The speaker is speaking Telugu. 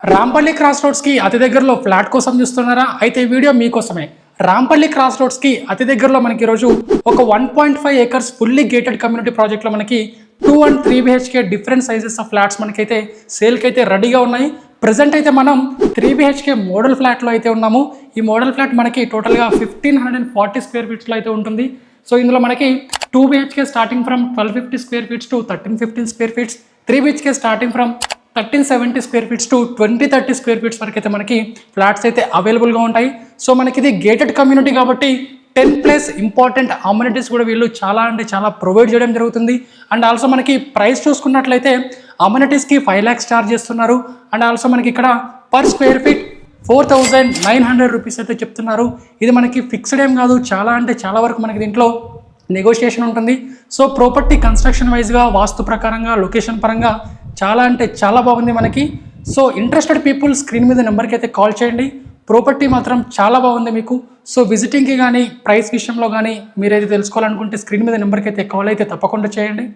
రాంపల్లి క్రాస్ రోడ్స్కి అతి దగ్గరలో ఫ్లాట్ కోసం చూస్తున్నారా? అయితే ఈ వీడియో మీకోసమే. రాంపల్లి క్రాస్ రోడ్స్కి అతి దగ్గరలో మనకి ఈరోజు ఒక 1.5 ఏకర్స్ ఫుల్లీ గేటెడ్ కమ్యూనిటీ ప్రాజెక్ట్లో మనకి 2 and 3 BHK different sizes of flats మనకైతే సేల్కి అయితే రెడీగా ఉన్నాయి. ప్రజెంట్ అయితే మనం 3 BHK మోడల్ ఫ్లాట్లో అయితే ఉన్నాము. ఈ మోడల్ ఫ్లాట్ మనకి టోటల్గా 1540 స్క్వేర్ ఫీట్స్లో అయితే ఉంటుంది. సో ఇందులో మనకి 2 BHK starting from 1250 square feets to 1315 square feets, 3 BHK starting from 1370 square feets to 2030 square feets వరకు అయితే మనకి ఫ్లాట్స్ అయితే అవైలబుల్గా ఉంటాయి. సో మనకి ఇది గేటెడ్ కమ్యూనిటీ కాబట్టి 10+ ఇంపార్టెంట్ అమ్యూనిటీస్ కూడా వీళ్ళు చాలా అంటే చాలా ప్రొవైడ్ చేయడం జరుగుతుంది. అండ్ ఆల్సో మనకి ప్రైస్ చూసుకున్నట్లయితే అమ్యూనిటీస్కి 5 lakhs ఛార్జ్ చేస్తున్నారు. అండ్ ఆల్సో మనకి ఇక్కడ పర్ స్క్వేర్ ఫీట్ 4900 రూపీస్ అయితే చెప్తున్నారు. ఇది మనకి ఫిక్స్డ్ ఏం కాదు, చాలా అంటే చాలా వరకు మనకి దీంట్లో నెగోషియేషన్ ఉంటుంది. సో ప్రాపర్టీ కన్స్ట్రక్షన్ వైజ్గా, వాస్తు ప్రకారంగా, లొకేషన్ పరంగా చాలా అంటే చాలా బాగుంది మనకి. సో ఇంట్రెస్టెడ్ పీపుల్ స్క్రీన్ మీద నెంబర్కి అయితే కాల్ చేయండి. ప్రాపర్టీ మాత్రం చాలా బాగుంది మీకు. సో విజిటింగ్కి కానీ, ప్రైస్ విషయంలో కానీ మీరైతే తెలుసుకోవాలనుకుంటే స్క్రీన్ మీద నెంబర్కి అయితే కాల్ అయితే తప్పకుండా చేయండి.